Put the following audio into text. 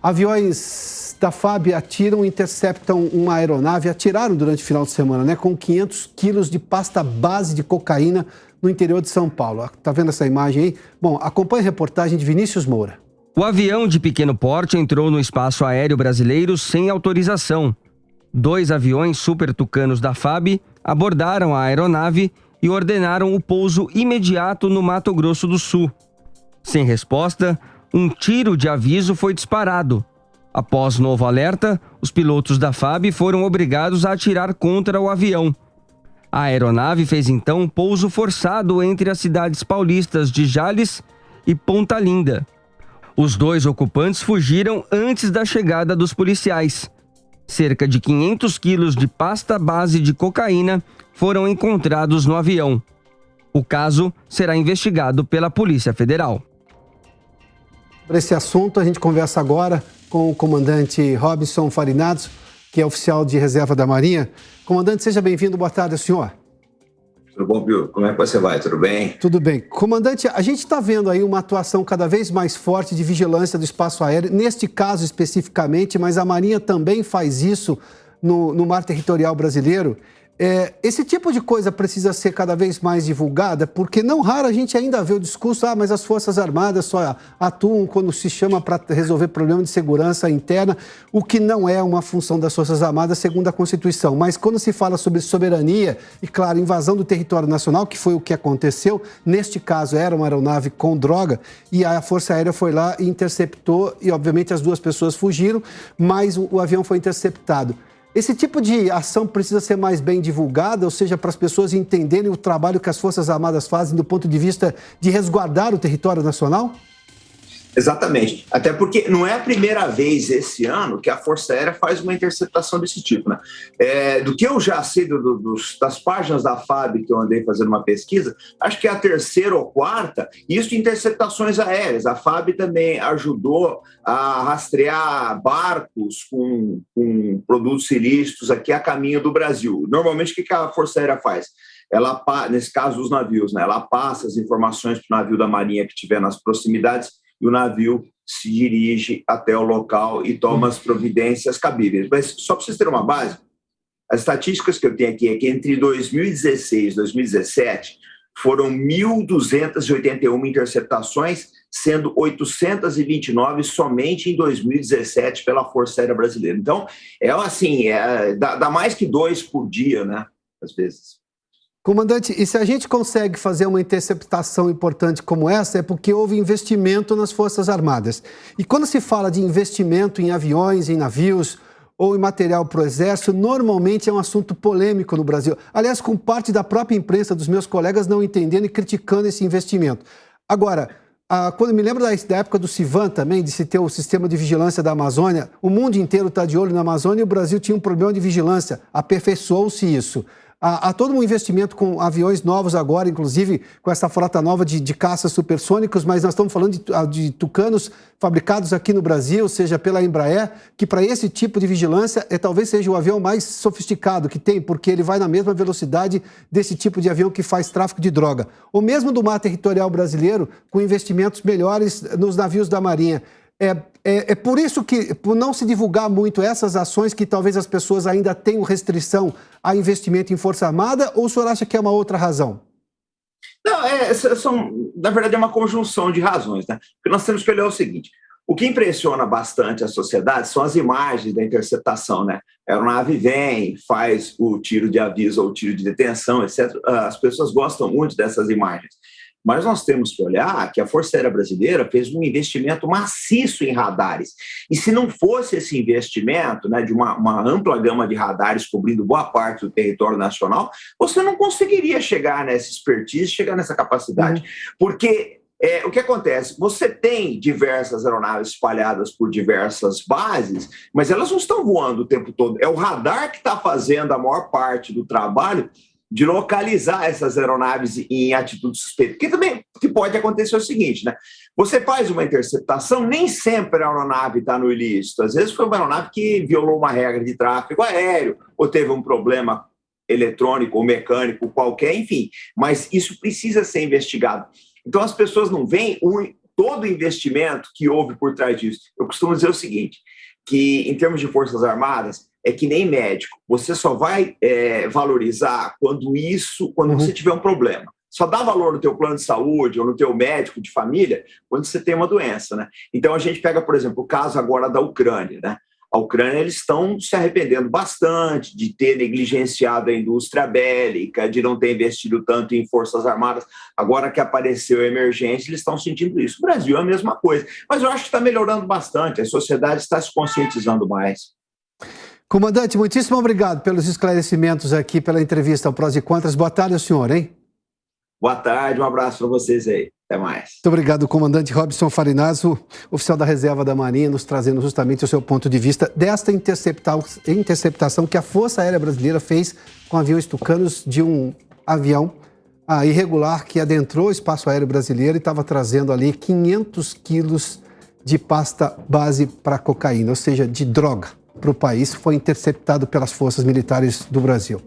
Aviões da FAB interceptam uma aeronave, atiraram durante o final de semana, né, com 500 quilos de pasta base de cocaína no interior de São Paulo. Tá vendo essa imagem aí? Bom, acompanhe a reportagem de Vinícius Moura. O avião de pequeno porte entrou no espaço aéreo brasileiro sem autorização. 2 aviões Super Tucanos da FAB abordaram a aeronave e ordenaram o pouso imediato no Mato Grosso do Sul. Sem resposta, um tiro de aviso foi disparado. Após novo alerta, os pilotos da FAB foram obrigados a atirar contra o avião. A aeronave fez então um pouso forçado entre as cidades paulistas de Jales e Ponta Linda. Os 2 ocupantes fugiram antes da chegada dos policiais. Cerca de 500 quilos de pasta base de cocaína foram encontrados no avião. O caso será investigado pela Polícia Federal. Sobre esse assunto, a gente conversa agora com o comandante Robson Farinados, que é oficial de reserva da Marinha. Comandante, seja bem-vindo. Boa tarde, senhor. Tudo bom, Pio? Como é que você vai? Tudo bem? Tudo bem. Comandante, a gente está vendo aí uma atuação cada vez mais forte de vigilância do espaço aéreo, neste caso especificamente, mas a Marinha também faz isso no mar territorial brasileiro. Esse tipo de coisa precisa ser cada vez mais divulgada, porque não raro a gente ainda vê o discurso, mas as Forças Armadas só atuam quando se chama para resolver problema de segurança interna, o que não é uma função das Forças Armadas segundo a Constituição. Mas quando se fala sobre soberania e, claro, invasão do território nacional, que foi o que aconteceu, neste caso era uma aeronave com droga, e a Força Aérea foi lá e interceptou, e obviamente as 2 pessoas fugiram, mas o avião foi interceptado. Esse tipo de ação precisa ser mais bem divulgada, ou seja, para as pessoas entenderem o trabalho que as Forças Armadas fazem do ponto de vista de resguardar o território nacional? Exatamente. Até porque não é a primeira vez esse ano que a Força Aérea faz uma interceptação desse tipo, né? Do que eu já sei das páginas da FAB, que eu andei fazendo uma pesquisa, acho que é a 3ª ou 4ª, isso de interceptações aéreas. A FAB também ajudou a rastrear barcos com produtos ilícitos aqui a caminho do Brasil. Normalmente, o que a Força Aérea faz? Ela, nesse caso dos navios, né? Ela passa as informações para o navio da Marinha que estiver nas proximidades, e o navio se dirige até o local e toma as providências cabíveis. Mas só para vocês terem uma base, as estatísticas que eu tenho aqui é que entre 2016 e 2017 foram 1.281 interceptações, sendo 829 somente em 2017 pela Força Aérea Brasileira. Então, dá mais que 2 por dia, né? Às vezes. Comandante, e se a gente consegue fazer uma interceptação importante como essa, é porque houve investimento nas Forças Armadas. E quando se fala de investimento em aviões, em navios ou em material para o Exército, normalmente é um assunto polêmico no Brasil. Aliás, com parte da própria imprensa, dos meus colegas, não entendendo e criticando esse investimento. Agora, quando me lembro da época do Civan também, de se ter o sistema de vigilância da Amazônia, o mundo inteiro está de olho na Amazônia e o Brasil tinha um problema de vigilância. Aperfeiçoou-se isso. Há todo um investimento com aviões novos agora, inclusive com essa frota nova de caças supersônicos, mas nós estamos falando de Tucanos fabricados aqui no Brasil, seja pela Embraer, que para esse tipo de vigilância talvez seja o avião mais sofisticado que tem, porque ele vai na mesma velocidade desse tipo de avião que faz tráfico de droga. Ou mesmo do mar territorial brasileiro, com investimentos melhores nos navios da Marinha. É por isso que, por não se divulgar muito essas ações, que talvez as pessoas ainda tenham restrição a investimento em Força Armada, ou o senhor acha que é uma outra razão? Não, na verdade é uma conjunção de razões, né? Porque nós temos que olhar o seguinte: o que impressiona bastante a sociedade são as imagens da interceptação, né? A aeronave vem, faz o tiro de aviso ou o tiro de detenção, etc. As pessoas gostam muito dessas imagens. Mas nós temos que olhar que a Força Aérea Brasileira fez um investimento maciço em radares. E se não fosse esse investimento, né, de uma ampla gama de radares cobrindo boa parte do território nacional, você não conseguiria chegar nessa expertise, chegar nessa capacidade. Porque o que acontece? Você tem diversas aeronaves espalhadas por diversas bases, mas elas não estão voando o tempo todo. É o radar que está fazendo a maior parte do trabalho de localizar essas aeronaves em atitude suspeita. Porque também o que pode acontecer é o seguinte, né? Você faz uma interceptação, nem sempre a aeronave está no ilícito. Às vezes foi uma aeronave que violou uma regra de tráfego aéreo, ou teve um problema eletrônico ou mecânico qualquer, enfim. Mas isso precisa ser investigado. Então as pessoas não veem todo o investimento que houve por trás disso. Eu costumo dizer o seguinte, que em termos de Forças Armadas, é que nem médico. Você só vai valorizar quando você tiver um problema. Só dá valor no teu plano de saúde ou no teu médico de família quando você tem uma doença, né? Então, a gente pega, por exemplo, o caso agora da Ucrânia, né? A Ucrânia, eles estão se arrependendo bastante de ter negligenciado a indústria bélica, de não ter investido tanto em Forças Armadas. Agora que apareceu a emergência, eles estão sentindo isso. O Brasil é a mesma coisa. Mas eu acho que está melhorando bastante, a sociedade está se conscientizando mais. Comandante, muitíssimo obrigado pelos esclarecimentos aqui, pela entrevista ao Prós e Contras. Boa tarde ao senhor, hein? Boa tarde, um abraço para vocês aí. Até mais. Muito obrigado, comandante Robson Farinazzo, oficial da Reserva da Marinha, nos trazendo justamente o seu ponto de vista desta interceptação que a Força Aérea Brasileira fez com aviões tucanos de um avião irregular que adentrou o espaço aéreo brasileiro e estava trazendo ali 500 quilos de pasta base para cocaína, ou seja, de droga para o país. Foi interceptado pelas forças militares do Brasil.